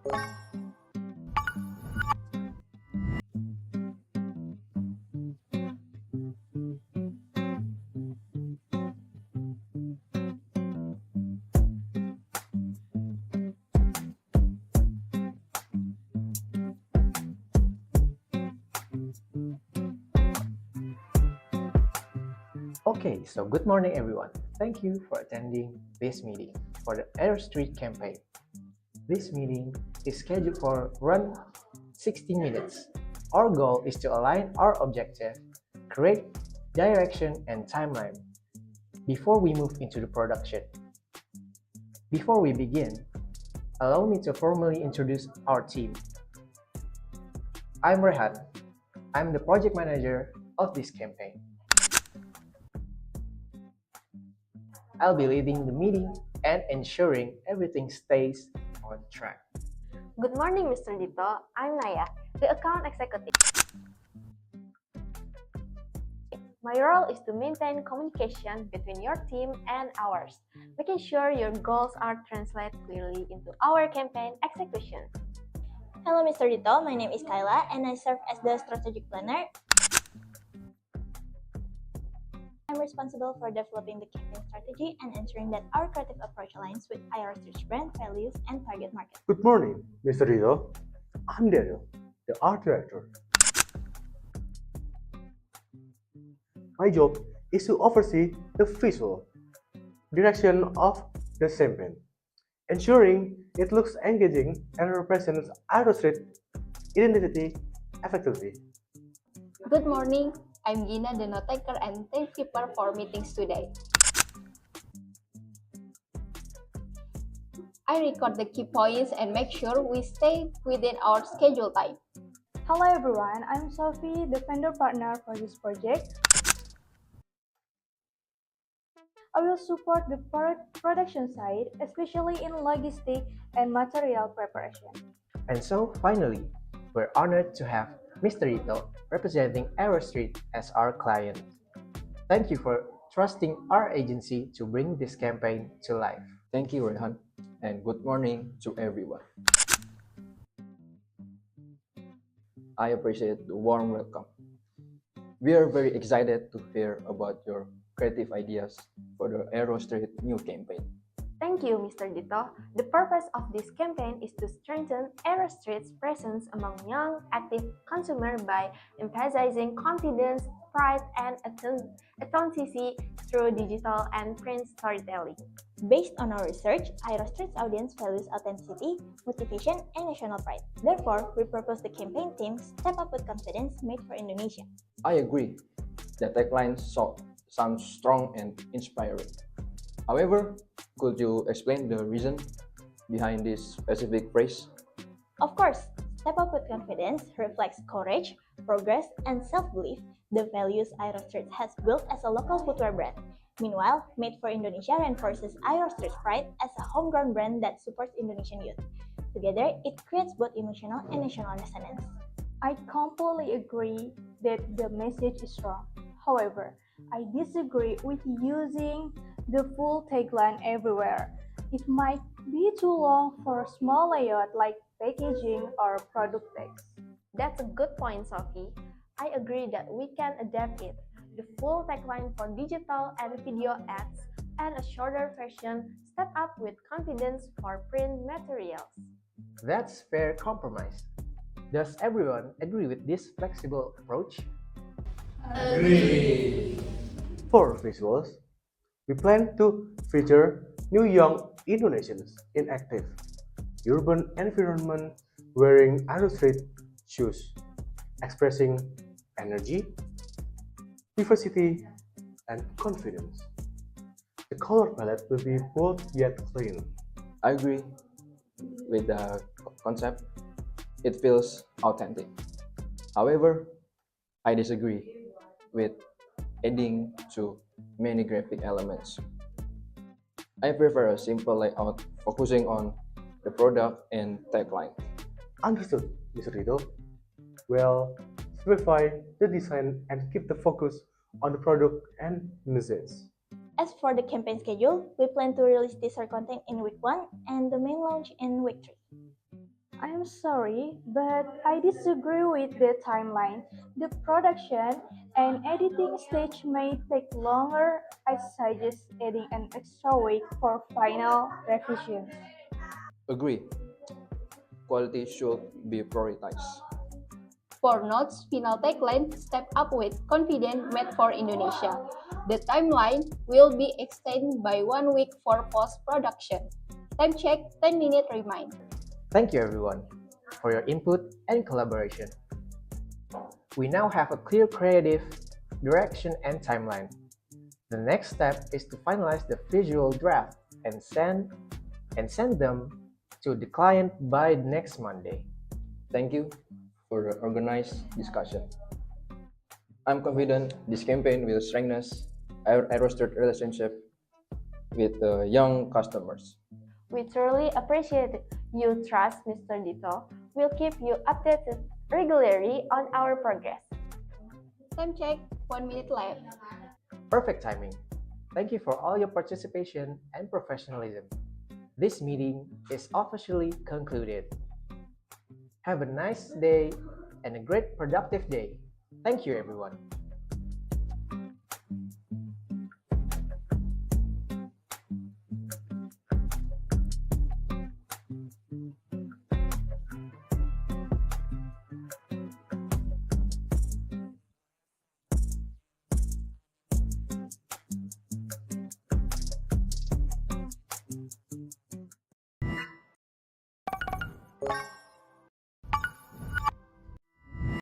Okay, so good morning everyone. Thank you for attending this meeting for the Air Street campaign. This meeting is scheduled for run 60 minutes. Our goal is to align our objective, create direction and timeline before we move into the production. Before we begin, allow me to formally introduce our team. I'm Raihan. I'm the project manager of this campaign. I'll be leading the meeting and ensuring everything stays on track. Good morning, Mr. Dito. I'm Nayya, the account executive. My role is to maintain communication between your team and ours, making sure your goals are translated clearly into our campaign execution. Hello, Mr. Dito. My name is Kayla, and I serve as the strategic planner. I'm responsible for developing the campaign strategy and ensuring that our creative approach aligns with IR Search brand values and target market. Good morning, Mr. Ardito. I'm Deryl, the art director. My job is to oversee the visual direction of the campaign, ensuring it looks engaging and represents IR Street identity effectively. Good morning. I'm Ghina, the note taker and timekeeper for meetings today. I record the key points and make sure we stay within our schedule time. Hello everyone, I'm Sophie, the vendor partner for this project. I will support the production side, especially in logistic and material preparation. And so finally, we're honored to have Mr. Dito representing Aero Street as our client. Thank you for trusting our agency to bring this campaign to life. Thank you, Raihan, and good morning to everyone. I appreciate the warm welcome. We are very excited to hear about your creative ideas for the Aero Street new campaign. Thank you, Mr. Dito. The purpose of this campaign is to strengthen Aero Street's presence among young, active consumers by emphasizing confidence, pride, and authenticity through digital and print storytelling. Based on our research, IR Street's audience values authenticity, motivation, and national pride. Therefore, we propose the campaign theme Step Up with Confidence Made for Indonesia. I agree. The tagline sounds strong and inspiring. However, could you explain the reason behind this specific phrase? Of course, Step Up with Confidence reflects courage, progress, and self-belief, the values IR Street has built as a local footwear brand. Meanwhile, Made for Indonesia reinforces IR Street's pride as a homegrown brand that supports Indonesian youth. Together, it creates both emotional and national resonance. I completely agree that the message is strong. However, I disagree with using the full tagline everywhere. It might be too long for small layout like packaging or product text. That's a good point, Sophie. I agree that we can adapt it. The full tagline for digital and video ads, and a shorter version, Step Up with Confidence for print materials. That's fair compromise. Does everyone agree with this flexible approach? Agree. For visuals, we plan to feature new young Indonesians in active urban environment wearing Aero Street shoes, expressing energy, diversity, and confidence. The color palette will be bold yet clean. I agree with the concept. It feels authentic. However, I disagree with adding too many graphic elements. I prefer a simple layout focusing on the product and tagline. Understood, Mr. Rito. Well, simplify the design and keep the focus on the product and message. As for the campaign schedule, we plan to release teaser content in week 1 and the main launch in week 3. I'm sorry, but I disagree with the timeline. The production and editing stage may take longer. I suggest adding an extra week for final revisions. Agree, quality should be prioritized. For notes, final tagline, step up with confidence made for Indonesia. The timeline will be extended by 1 week for post-production. Time check, 10-minute remind. Thank you everyone for your input and collaboration. We now have a clear creative direction and timeline. The next step is to finalize the visual draft and send them to the client by next Monday. Thank you for the organized discussion. I'm confident this campaign will strengthen our Aerostreet relationship with the young customers. We truly appreciate your trust, Mr. Dito. We'll keep you updated regularly on our progress. Time check, 1 minute left. Perfect timing. Thank you for all your participation and professionalism. This meeting is officially concluded. Have a nice day and a great productive day. Thank you everyone.